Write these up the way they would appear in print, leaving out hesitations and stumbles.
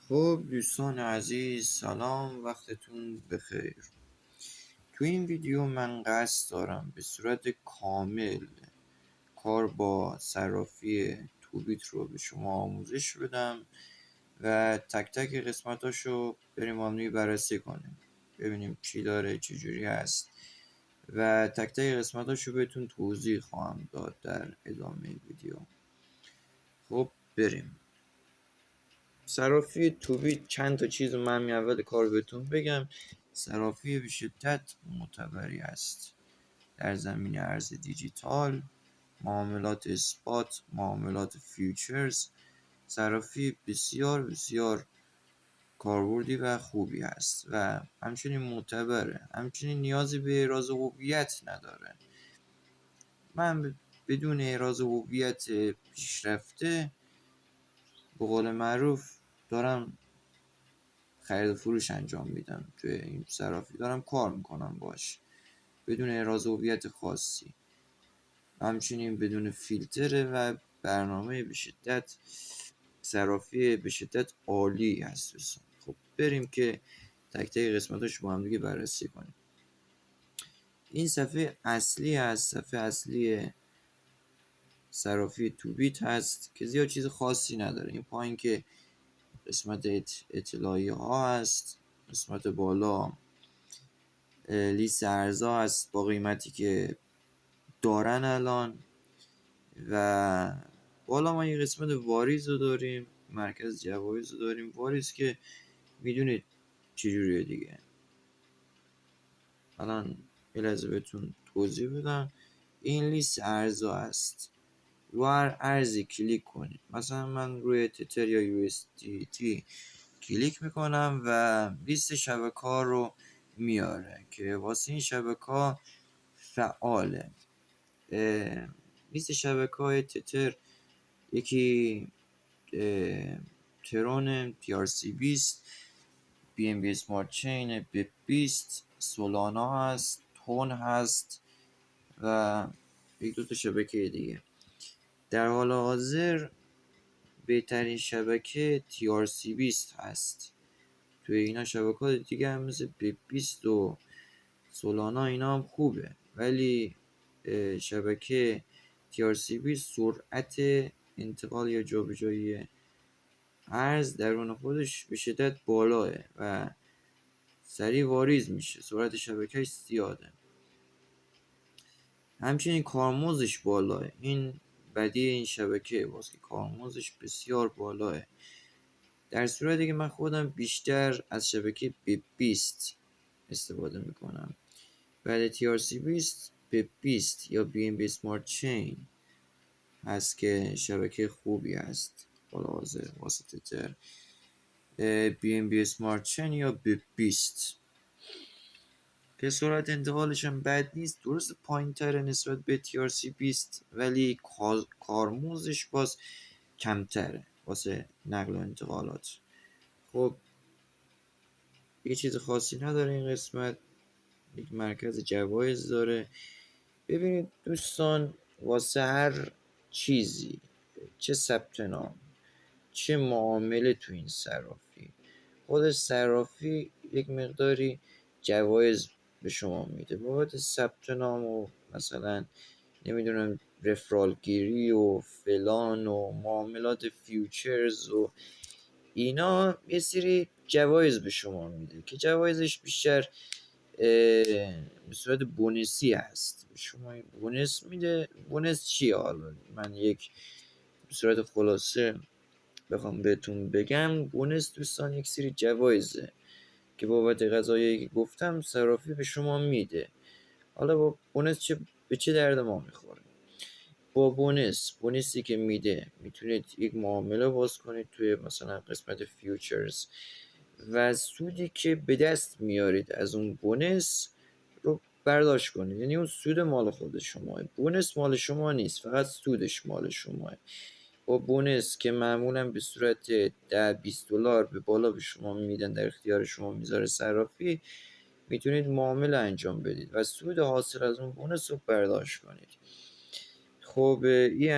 خب دوستان عزیز، سلام، وقتتون بخیر. تو این ویدیو من قصد دارم به صورت کامل کار با صرافی توبیت رو به شما آموزش بدم و تک تک قسمتاشو بریم با بررسی کنیم، ببینیم چی داره، چجوری هست و تک تک قسمتاشو بهتون توضیح خواهم داد در ادامه ویدیو. خب بریم. صرافی توبیت چند تا چیز من اول کار بهتون بگم. صرافی به شدت معتبری است در زمین ارز دیجیتال، معاملات اسپات، معاملات فیوچرز. صرافی بسیار بسیار کاربردی و خوبی است و همچنین معتبره، همچنین نیازی به احراز هویت نداره. من بدون احراز هویت پیشرفته به قول معروف دارم خرید و فروش انجام میدم، توی این صرافی دارم کار میکنم باش بدون احراز هویت خاصی، همچنین بدون فیلتره و برنامه به شدت صرافی به شدت عالی هست دوستان. خب بریم که تک تک قسمتاش با هم دیگه بررسی کنیم. این صفحه اصلی هست، صفحه اصلی صرافی توبیت هست که زیاد چیز خاصی نداره. این پایین که قسمت اطلاعی ها هست، قسمت بالا لیست ارزها هست با قیمتی که دارن الان و بالا ما یه قسمت واریز رو داریم، مرکز جوایز رو داریم. واریز که میدونید چجوریه دیگه، الان یه لحظه بهتون توضیح بدم. این لیست ارزها هست، رو هر ارزی کلیک کنید، مثلا من روی تتر یا USDT کلیک میکنم و لیست شبکه ها رو میاره که واسه این شبکه ها فعاله. لیست شبکه های تتر یکی ترون، TRC20، BNB اسمارت چین، بیپ 20، سولانا هست، تون هست و یک دو تا شبکه دیگه. در حال حاضر بهترین شبکه TRC20 هست. توی اینا شبکه های دیگه هم مثل بیپ 20 و سولانا اینا هم خوبه، ولی شبکه TRC20 سرعت انتقال یا جابجایی ارز درون خودش به شدت بالاه و سریع واریز میشه، سرعت شبکهش زیاده، همچنین کارمزدش بالاه. این بدی این شبکه واسه که کارمزدش بسیار بالاه. در صورتی که من خودم بیشتر از شبکه بیپ 20 استفاده میکنم، بعد TRC20 بیپ 20 یا BNB اسمارت چین هست که شبکه خوبی هست حالا حاضر واسه تتر. BNB اسمارت چین یا بیپ 20 که سرعت انتقالش هم بد نیست، درست پایین تره نسبت به TRC20 ولی کارمزدش باز کمتره واسه نقل و انتقالات. خب یه چیز خاصی نداره این قسمت، یک مرکز جوایز داره. ببینید دوستان، واسه هر چیزی، چه ثبت نام چه معامله تو این صرافی، خود صرافی یک مقداری جوایز به شما میده بابت ثبت نام و مثلا نمیدونم رفرال گیری و فلان و معاملات فیوچرز و اینا، یه سری جوایز به شما میده که جوایزش بیشتر به صورت بونسی هست. شما بونس میده. بونس چیه؟ حالا من یک به صورت خلاصه بخوام بهتون بگم، بونس دوستان یک سری جوایزه که بابت قضایی که گفتم صرافی به شما میده. حالا با بونس به چه درد ما میخوره؟ با بونسی که میده میتونید یک معامله باز کنید توی مثلا قسمت فیوچرز و سودی که به دست میارید از اون بونس رو برداشت کنید. یعنی اون سود مال خود شماه، بونس مال شما نیست، فقط سودش مال شماه. با بونس که معمولا به صورت 10-20 دلار به بالا به شما میدن، در اختیار شما میذاره صرافی، میتونید معامله انجام بدید و سود حاصل از اون بونس رو برداشت کنید. خب این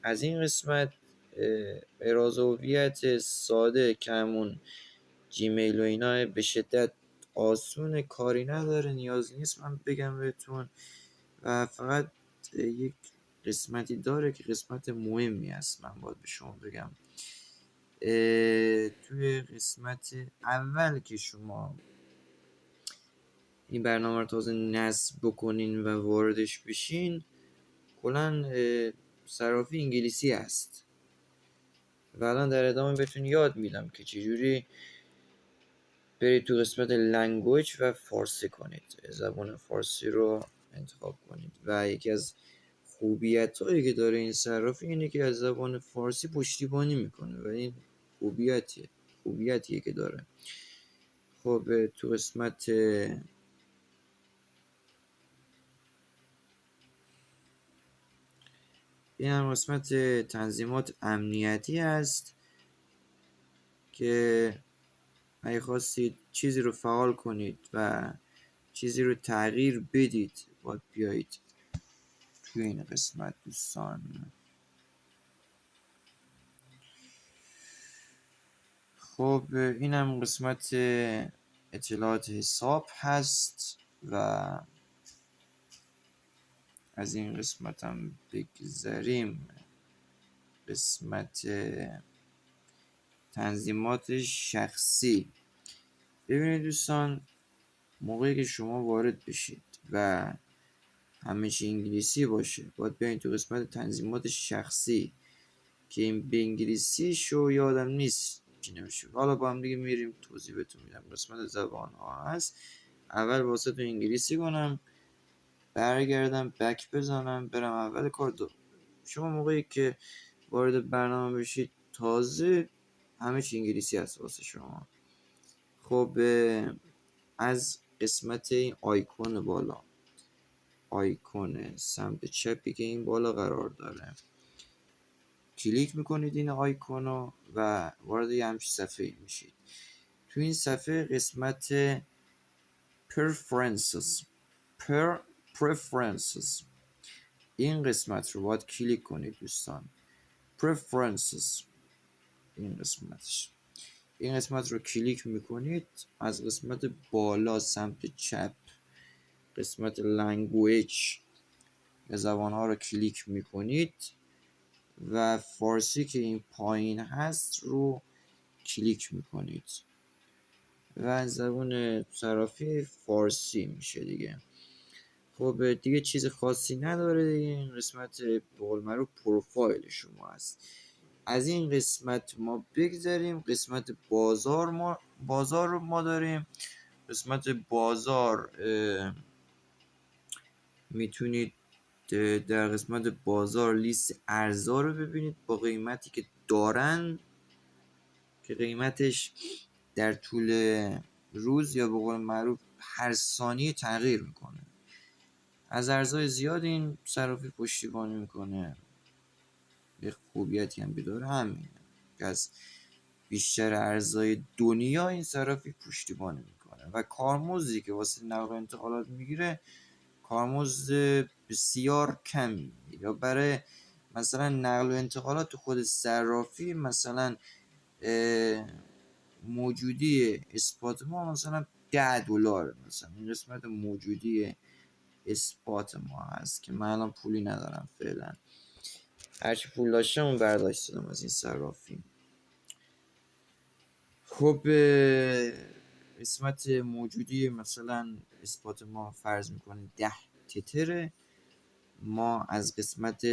از این قسمت اراز هویت ساده که همون جیمیل و اینا به شدت آسونه، کاری نداره، نیازی نیست من بگم بهتون. و فقط یک قسمتی داره که قسمت مهمی است، من باید به شما بگم. توی قسمت اول که شما این برنامه رو تازه نصب بکنین و واردش بشین، کلا صرافی انگلیسی هست و الان در ادامه بهتون یاد میدم که چجوری برید تو قسمت لنگویج و فارسی کنید، زبان فارسی رو انتخاب کنید. و یکی از خوبیت هایی که داره این صرافی اینه که از زبان فارسی پشتیبانی میکنه و این خوبیتیه که داره. خب تو قسمت این هم قسمت تنظیمات امنیتی هست که اگه خواستید چیزی رو فعال کنید و چیزی رو تغییر بدید باید بیایید توی این قسمت دوستان. خب این هم قسمت اطلاعات حساب هست و از این قسمت هم بگذریم. قسمت تنظیمات شخصی. ببینید دوستان، موقعی که شما وارد بشید و همه چی انگلیسی باشه باید بیاین تو قسمت تنظیمات شخصی که این به انگلیسی شو یادم نیست چی نمیشه. حالا با هم دیگه میریم توضیح بهتون میدم. قسمت زبان ها هست. اول واسه تو انگلیسی کنم، برگردم بک بزنم برم اول کار. شما موقعی که وارد برنامه بشید تازه همه چی انگلیسی هست واسه شما. خب از قسمت این آیکون بالا، آیکون سمت چپی که این بالا قرار داره، کلیک میکنید این آیکونو و وارد یه همچین صفحه میشید. تو این صفحه قسمت preferences این قسمت رو باید کلیک کنید دوستان. preferences این قسمت رو کلیک میکنید. از قسمت بالا سمت چپ قسمت language زبان ها رو کلیک میکنید و فارسی که این پایین هست رو کلیک میکنید و زبان صرافی فارسی میشه دیگه. خب دیگه چیز خاصی نداره دیگه. این قسمت به قول معروف پروفایل شما هست. از این قسمت ما بگذاریم. قسمت بازار رو ما داریم. قسمت بازار میتونید در قسمت بازار لیست ارزها رو ببینید با قیمتی که دارن، که قیمتش در طول روز یا به قول معروف هر ثانیه تغییر میکنه. از ارزهای زیاد این صرافی پشتیبانی میکنه. به خوبیتی هم بداره همینه که از بیشتر ارزهای دنیا این صرافی پشتیبانی میکنه و کارمزدی که واسه نقل و انتقالات میگیره کارمزد بسیار کمی. یا برای مثلا نقل و انتقالات تو خود صرافی مثلا موجودی اثبات ما مثلا $10 مثلا این قسمت موجودی اثبات ما هست که من الان پولی ندارم فعلا، هرچی پول داشتم اون برداشتم از این صرافی. خب قسمت موجودی مثلا اثبات ما فرض میکنه 10 تتره. ما از قسمت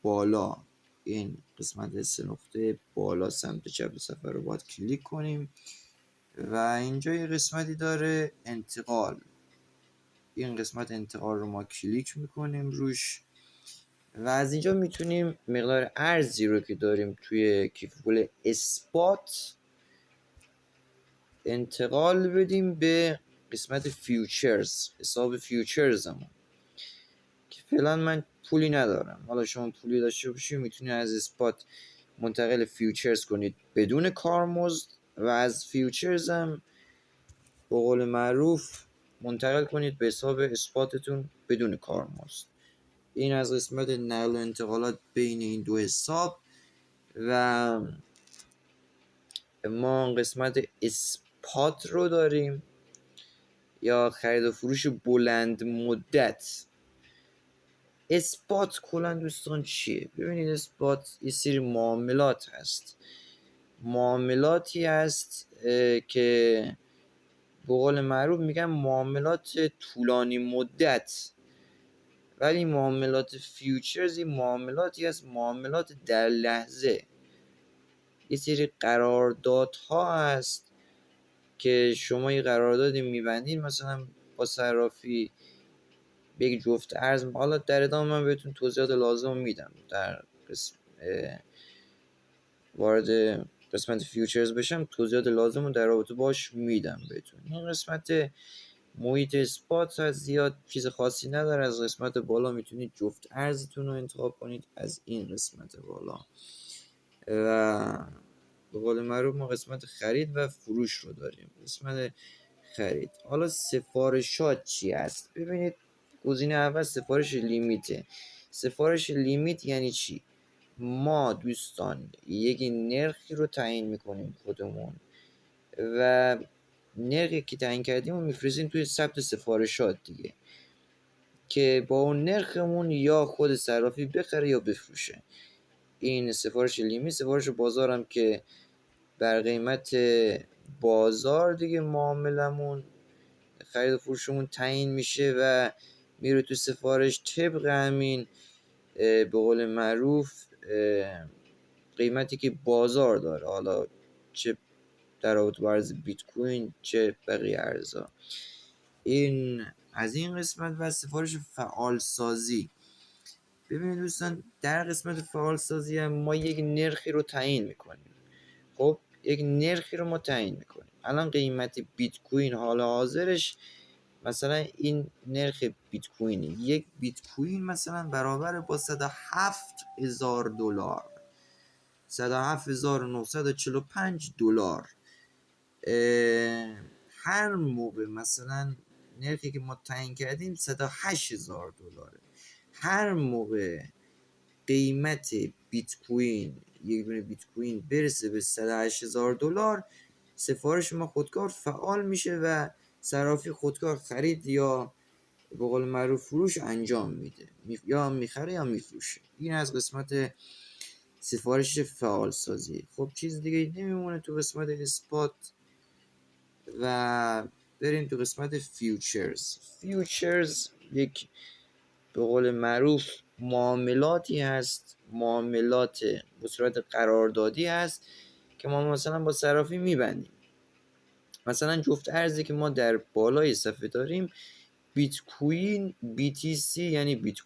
بالا این قسمت 3 نقطه بالا سمت چپ صفحه رو باید کلیک کنیم و اینجا یه قسمتی داره انتقال. این قسمت انتقال رو ما کلیک میکنیم روش و از اینجا میتونیم مقدار ارزی رو که داریم توی کیف پول اثبات انتقال بدیم به قسمت فیوچرز، حساب فیوچرزمون که فعلا من پولی ندارم. حالا شما پولی داشته باشید میتونید از اثبات منتقل فیوچرز کنید بدون کارمزد و از فیوچرز هم به قول معروف منتقل کنید به حساب اثباتتون بدون کارمزد. این از قسمت نقل و انتقالات بین این دو حساب. و ما قسمت اثبات رو داریم یا خرید و فروش بلند مدت. اثبات کلا دوستان چیه؟ ببینید اثبات یه سری معاملات هست، معاملاتی هست که به قول معروف میگن معاملات طولانی مدت، ولی معاملات فیوچرز این معاملاتی هست، معاملات در لحظه. یه سری قراردادها هست که شما یه قراردادی میبندین مثلا با صرافی به یک جفت ارز. حالا در ادامه من بهتون توضیحات لازم میدم در قسم وارد قسمت فیوچرز بشم، توضیحات لازم رو در رابطه باش میدم بهتون. این قسمت محیط اثبات هست، زیاد چیز خاصی نداره. از قسمت بالا میتونید جفت ارزتون رو انتخاب کنید از این قسمت بالا و به قول معروف ما قسمت خرید و فروش رو داریم. قسمت خرید، حالا سفارشات چی هست؟ ببینید گزینه اول سفارش لیمیته. سفارش لیمیت یعنی چی؟ ما دوستان یک نرخی رو تعیین میکنیم خودمون و نرخی که تعیین کردیم رو میفرستیم توی ثبت سفارشات دیگه، که با اون نرخمون یا خود صرافی بخره یا بفروشه. این سفارش لیمیت. سفارش بازارم که بر قیمت بازار دیگه معاملمون خرید و فروشمون تعیین میشه و میره تو سفارش طبق همین به قول معروف قیمتی که بازار داره، حالا چه در رابطه با ارز بیت کوین چه بقیه ارزا. این از این قسمت. و سفارش فعال سازی، ببینید دوستان در قسمت فعال سازی هم ما یک نرخی رو تعیین میکنیم. خب یک نرخی رو ما تعیین میکنیم. الان قیمت بیت کوین حال حاضرش مثلا این نرخ بیت کوینه، یک بیت کوین مثلا برابر با 107,000 دلار، 107,945 دلار. هر موقع مثلا نرخی که ما تعیین کردیم 108,000 دلاره، هر موقع قیمت بیت کوین، یک دونه بیت کوین برسه به 108,000 دلار، سفارش ما خودکار فعال میشه و صرافی خودکار خرید یا به قول معروف فروش انجام میده، یا میخره یا میفروشه. این از قسمت سفارش فعال سازی. خب چیز دیگه نمیمونه تو قسمت اثبات و بریم تو قسمت فیوچرز. فیوچرز یک به قول معروف معاملاتی هست، معاملات به صورت قراردادی هست که ما مثلا با صرافی میبندیم. مثلا جفت ارزی که ما در بالای صفحه داریم بیت کوین BTC یعنی بیت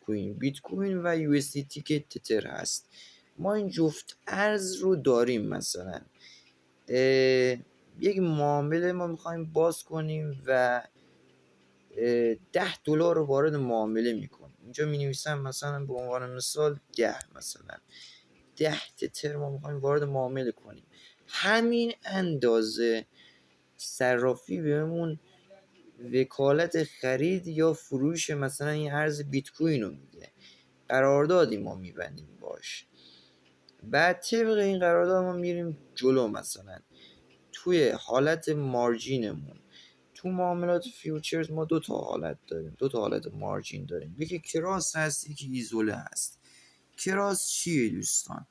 کوین و USDT که تتر هست. ما این جفت ارز رو داریم. مثلا یک معامله ما میخوایم باز کنیم و $10 رو وارد معامله میکنیم. اینجا می نویسم مثلا به عنوان مثال 10، مثلا 10 تتر ما میخوایم وارد معامله کنیم. همین اندازه صرافی بهمون وکالت خرید یا فروش مثلا این ارز بیت کوین رو میده. قراردادی ما میبندیم باش، بعد طبق این قرارداد ما میریم جلو. مثلا توی حالت مارجینمون تو معاملات فیوچرز ما دو تا حالت داریم، دو تا حالت مارجین داریم، یکی کراس هست یکی ایزوله هست. کراس چیه دوستان؟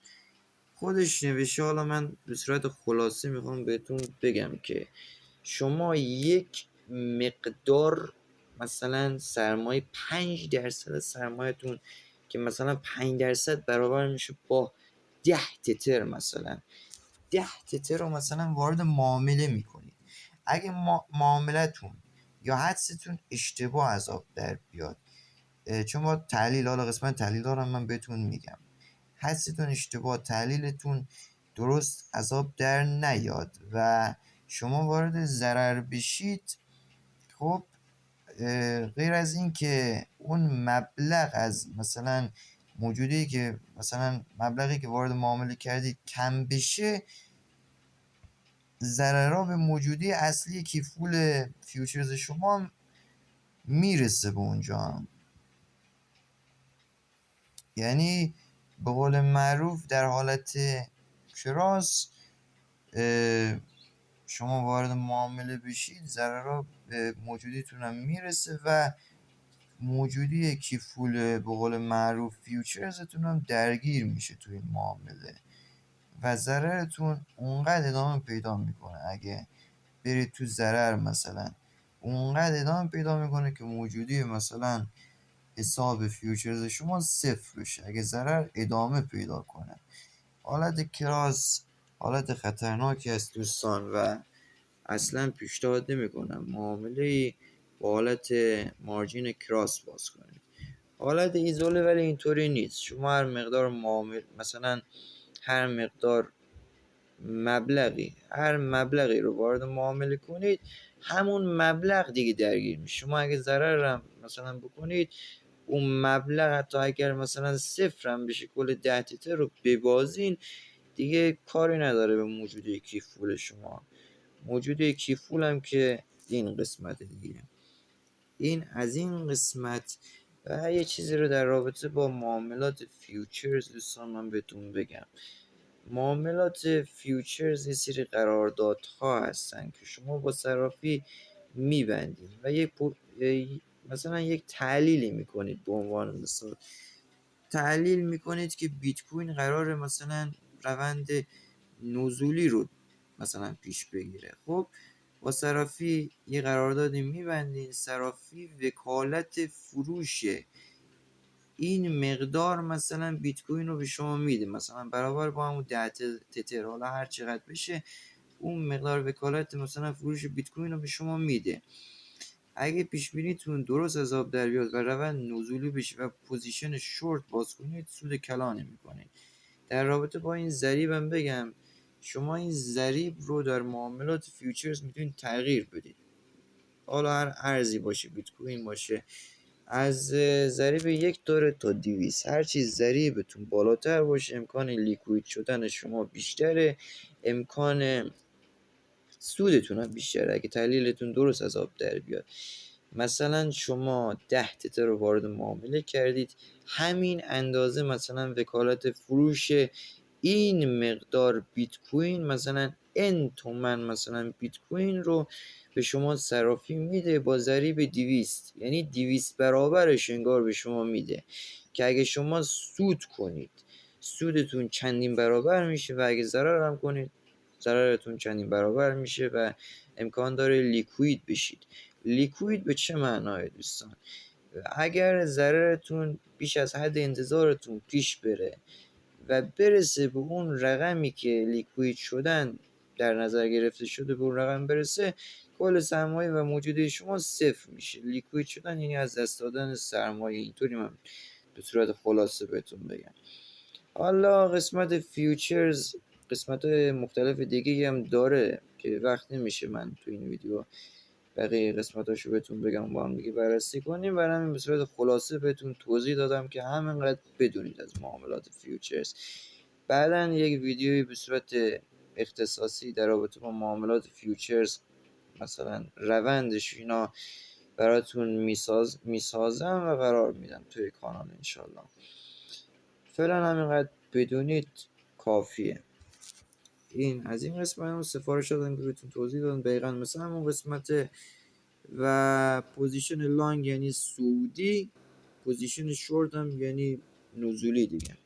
خودش نوشته، حالا من به صورت خلاصه میخوام بهتون بگم که شما یک مقدار مثلا سرمایه 5% سرمایه‌تون که مثلا 5% برابر میشه با 10 تتر، مثلا 10 تتر رو مثلا وارد معامله میکنید. اگه معاملتون یا حدستون اشتباه از آب در بیاد، چون با تحلیل، حالا قسمت تحلیل دارم من بهتون میگم، حدستون اشتباه، تحلیلتون درست از آب در نیاد و شما وارد ضرر بشید، خب غیر از این که اون مبلغ از مثلا موجودی که مثلا مبلغی که وارد معامله کردید کم بشه، ضررها به موجودی اصلی کیفول فیوچرز شما میرسه به اونجا هم. یعنی به قول معروف در حالت کراس شما وارد معامله بشید ضررها به موجودیتون هم میرسه و موجودی کیفول به قول معروف فیوچرزتون هم درگیر میشه توی این معامله و ضررتون اونقدر ادامه پیدا میکنه. اگه برید تو ضرر مثلا اونقدر ادامه پیدا میکنه که موجودی مثلا حساب فیوچرز شما صفر بشه اگه ضرر ادامه پیدا کنه. حالت کراس حالت خطرناکی است دوستان و اصلا پیشنهاد نمیکنم معامله با حالت مارجین کراس باز کنید. حالت ایزوله ولی اینطوری نیست. شما هر مقدار معامل مثلا هر مبلغی رو وارد معامله کنید همون مبلغ دیگه درگیر میشه. شما اگه ضرر هم مثلا بکنید اون مبلغ حتی اگر مثلا صفر هم بشه کل 10 تتر رو ببازین دیگه کاری نداره به موجود کیفول شما. موجود کیفول هم که این قسمت دیگه. این از این قسمت. و یه چیزی رو در رابطه با معاملات فیوچرز دوستان من بهتون بگم. معاملات فیوچرز یه سری قراردادها هستن که شما با صرافی میبندید و مثلا یک تحلیلی میکنید. به عنوان مثال تحلیل میکنید که بیت کوین قراره مثلا روند نزولی رو مثلا پیش بگیره. خب با صرافی یه قراردادی میبندین، صرافی وکالت فروش این مقدار مثلا بیت کوین رو به شما میده، مثلا برابر با همون 10 تتر حالا هر چقدر بشه اون مقدار وکالت مثلا فروش بیت کوین رو به شما میده. اگه پیش بینیتون درست حساب در بیاد و روند نزولی بشه و پوزیشن شورت باز کنید سود کلانی میکنید. در رابطه با این ضریبم بگم شما این ضریب رو در معاملات فیوچرز میتونید تغییر بدید. حالا هر ارزی باشه، بیت کوین باشه، از ضریب $1 تا 200 هر چیز ضریبتون بالاتر باشه امکان لیکوید شدن شما بیشتره، امکان سودتون هم بیشتره اگه تحلیلتون درست از آب در بیاد. مثلا شما 10 تتر رو وارد معامله کردید، همین اندازه مثلا وکالت فروش این مقدار بیت کوین مثلا n تومن مثلا بیت کوین رو به شما صرافی میده با ضریب 200، یعنی 200 برابرش انگار به شما میده که اگه شما سود کنید سودتون چندین برابر میشه و اگه ضرر هم کنید ضررتون چندین برابر میشه و امکان داره لیکوید بشید. لیکوید به چه معنای دوستان؟ اگر ضررتون بیش از حد انتظارتون پیش بره و برسه به اون رقمی که لیکوید شدن در نظر گرفته شده به اون رقم برسه، کل سرمایه و موجودی شما صفر میشه. لیکوید شدن یعنی از دست دادن سرمایه. اینطوری من به صورت خلاصه بهتون بگم. حالا قسمت فیوچرز قسمت مختلف دیگه هم داره که وقت نمیشه من تو این ویدیو بقیه قسمتاشو بهتون بگم با هم دیگه بررسی کنیم. برای همین به صورت خلاصه بهتون توضیح دادم که همینقدر بدونید از معاملات فیوچرز. بعداً یک ویدیوی به صورت اختصاصی در رابطه با معاملات فیوچرز مثلا روندش اینا براتون میسازم و قرار میدم توی کانال انشالله. فعلا همینقدر بدونید کافیه. این از این قسمت هم سفارش دادم که بهتون توضیح دادم دقیقا مثل همون قسمت. و پوزیشن لانگ یعنی سودی، پوزیشن شورت هم یعنی نزولی دیگه.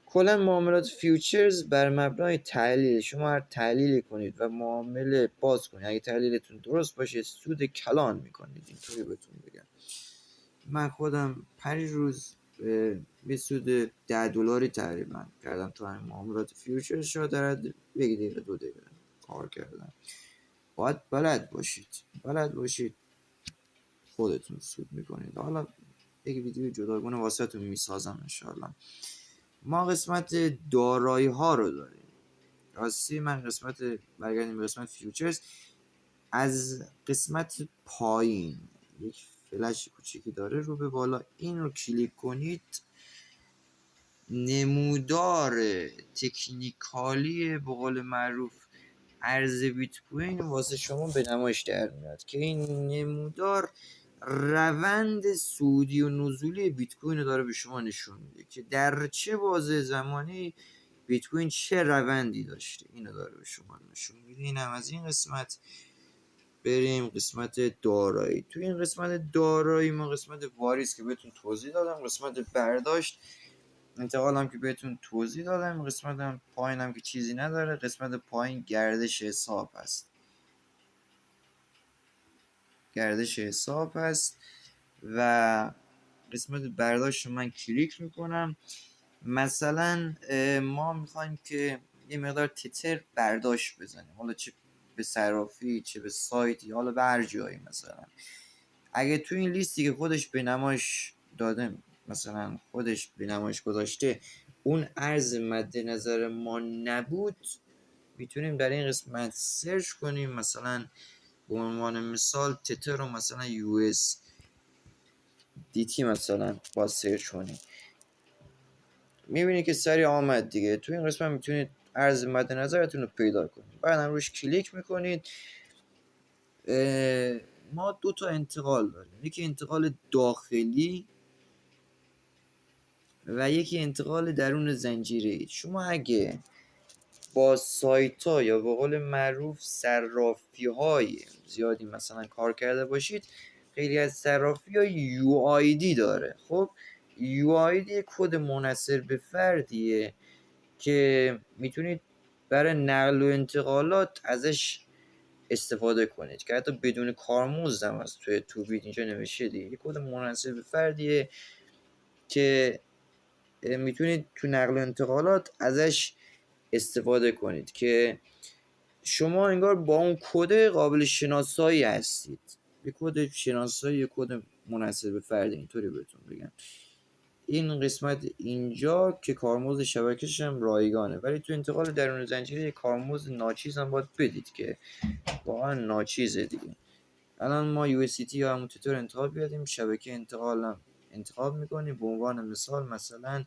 کلا معاملات فیوچرز بر مبنای تحلیل شما هر تحلیلی کنید و معامله باز کنید اگه تحلیلتون درست باشه سود کلان میکنید. اینطوری بهتون بگم. من خودم 5 روز به سود $10 تقریبا کردم تو همین معاملات فیوچرز. شاید در حد 1 دقیقه 2 دقیقه کار کردم. باید بلد باشید خودتون سود میکنید. حالا یک ویدیو جداگانه واسهتون میسازم انشالله. ما قسمت دارایی ها رو داریم. راستی من برگردیم به قسمت فیوچرز. از قسمت پایین یک فلش کوچیکی داره رو به بالا، این رو کلیک کنید نمودار تکنیکالی به قول معروف ارز بیت کوین واسه شما به نمایش در میاد که این نمودار روند صعودی و نزولی بیت کوین رو داره به شما نشون میده که در چه بازه زمانی بیت کوین چه روندی داشته، اینو داره به شما نشون میده. اینم از این قسمت. بریم قسمت دارایی. توی این قسمت دارایی ما قسمت واریز که بهتون توضیح دادم، قسمت برداشت انتقال هم که بهتون توضیح دادم، قسمت هم پایین هم که چیزی نداره. قسمت پایین گردش حساب هست، گردش حساب هست. و قسمت برداشت رو من کلیک میکنم. مثلا ما میخوایم که یه مقدار تتر برداشت بزنیم، حالا چه به صرافی چه به سایتی، حالا به هر جایی. مثلا اگه تو این لیستی که خودش به نمایش داده، مثلا خودش به نمایش گذاشته، اون ارز مد نظر ما نبود، میتونیم در این قسمت سرچ کنیم. مثلا به عنوان مثال تتر رو مثلا USDT مثلا با سرچ کنیم، میبینید که سری آمد دیگه. تو این قسمت میتونید ارز مد نظرتون رو پیدا کنید، بعدم روش کلیک میکنید. ما دو تا انتقال داریم، یکی انتقال داخلی و یکی انتقال درون زنجیره. شما اگه با سایت ها یا به قول معروف صرافی های زیادی مثلا کار کرده باشید، خیلی از صرافی ها UID داره. خب UID کد منحصر به فردیه که میتونید برای نقل و انتقالات ازش استفاده کنید، که حتی بدون کارمزد هم از توی توبیت اینجا نوشته دیگه. کد منحصر به فردیه که میتونید تو نقل و انتقالات ازش استفاده کنید، که شما انگار با اون کد قابل شناسایی هستید. یه کد شناسایی، یه کد منحصر به فرد، اینطوری بهتون بگم. این قسمت اینجا که کارمزد شبکه‌ش هم رایگانه، ولی تو انتقال درون زنجیره یه کارمزد ناچیز هم باید بدید که واقعا ناچیزه دیگه. الان ما USDT یا همون تتر انتخاب بیادیم، شبکه انتخاب میکنیم. به عنوان مثلا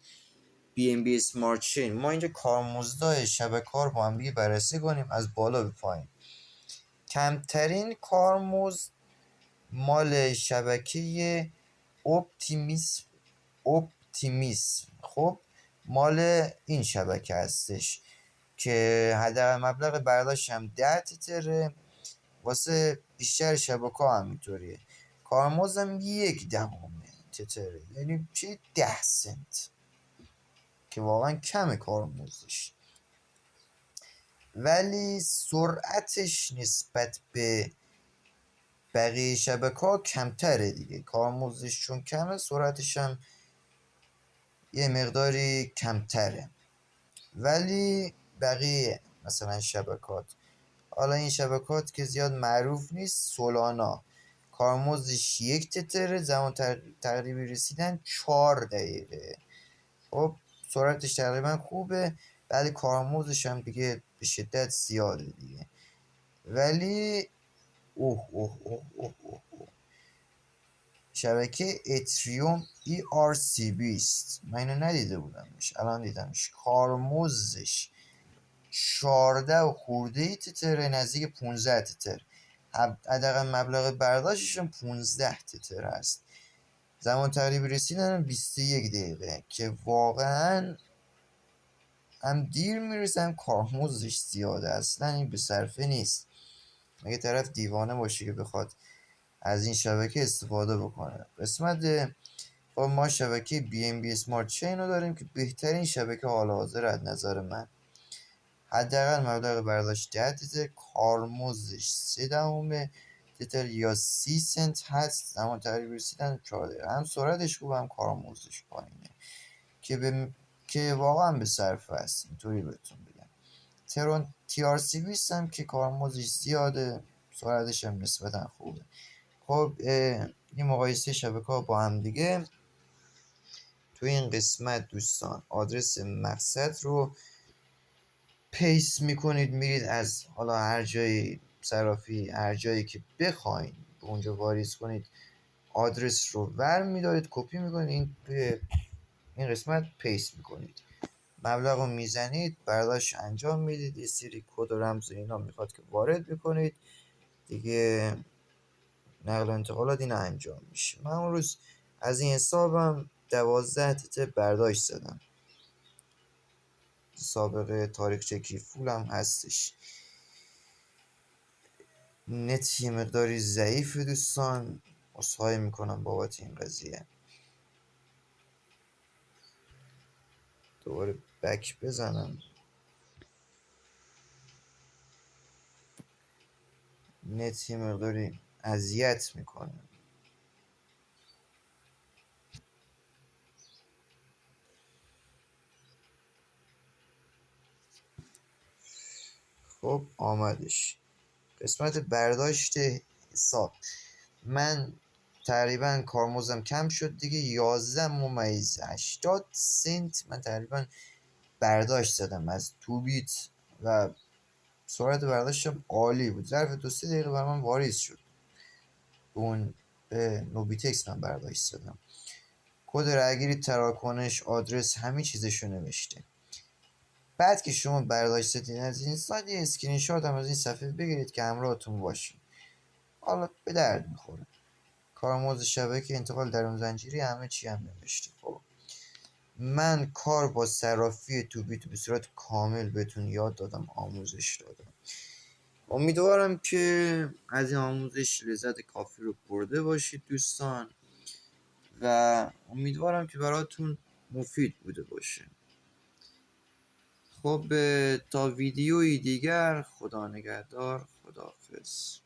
BNB Smart Chain. ما اینجا کارمزدهای شبکه‌ها رو با هم دیگه بررسی کنیم از بالا به پایین. کمترین کارمزد مال شبکه اپتیمیسم خب مال این شبکه هستش که حداقل مبلغ برداشت هم 10 تتره. واسه بیشتر شبکه ها هم اینطوریه. کارمزدم 1/10 تتره، یعنی چه 10 سنت، که واقعا کمه کارمزدش. ولی سرعتش نسبت به بقیه شبکه ها کمتره دیگه. کارمزدش چون کمه، سرعتش هم یه مقداری کمتره. ولی بقیه مثلا شبکات، حالا این شبکات که زیاد معروف نیست، سولانا کارمزدش 1 تتره، زمان تقریبی رسیدن 4 دقیقه. خب سرعتش تقریبا خوبه، ولی کارمزدش هم دیگه به شدت زیاده دیگه. ولی شبکه اتریوم ERC20 من اینو ندیده بودمش، الان دیدمش. کارمزدش 14 و خورده تتره، نزدیک 15 تتر. حداقل مبلغ برداشتش هم 15 تتر هست. زمان تقریبی رسیدن 21 دقیقه، که واقعا هم دیر میرسه هم کارمزدش زیاده. اصلا این به صرفه نیست. مگه طرف دیوانه باشه که بخواد از این شبکه استفاده بکنه. قسمت خب ما شبکه BNB Smart Chain رو داریم که بهترین شبکه حال حاضر از نظر من. حداقل مبلغ برداشت 10 تتر، کارمزدش 3 تتر یا 30 سنت هست. زمان تقریبی رسیدن 4 دقیقه. هم سرعتش خوبه هم کارمزدش پایینه، که واقعا به صرفه است، اینطوری بهتون بگم. ترون TRC20 هم که کارمزدش زیاده، سرعتش هم نسبتا خوبه. خب این مقایسه شبکه ها با هم دیگه. تو این قسمت دوستان آدرس مقصد رو پیست میکنید، میرید از حالا هر جایی صرافی، هر جایی که بخواید به اونجا واریز کنید، آدرس رو ور میدارید، کپی میکنید، این توی این قسمت پیست میکنید، مبلغ رو میزنید، برداشت انجام میدید. یه سری کد و رمز و اینا میخواد که وارد بکنید دیگه. نقل و انتقالات اینا انجام میشه. من اون روز از این حسابم 12 تتر برداشت زدم. سابقه تاریخچه کیفول هم هستش. نت یه مقداری ضعیف دوستان، عذرخواهی میکنم بابت این قضیه. دوباره بک بزنم. نت یه مقداری اذیت میکنه. خب آمدش قسمت برداشت حساب. من تقریبا کارمزدم کم شد دیگه، 11.80 من تقریبا برداشت زدم از توبیت و سرعت برداشتم عالی بود. ظرف 2-3 دقیقه بر من واریز شد. اون به نوبیتکس من برداشت زدم. کد رأیگیری، تراکنش، آدرس، همه چیزشو نوشته. بعد که شما برداشت زدین از این سایت، یه اسکرین شات هم از این صفحه بگیرید که همراهتون باشه. حالا به درد میخوره. کارمزد شبکه، انتقال درون زنجیره، همه چی هم نوشته. خب من کار با صرافی توبیت به صورت کامل بهتون یاد دادم، آموزش دادم. امیدوارم که از این آموزش لذت کافی رو برده باشید دوستان و امیدوارم که براتون مفید بوده باشه. خب تا ویدیویی دیگر، خدا نگهدار، خداحافظ.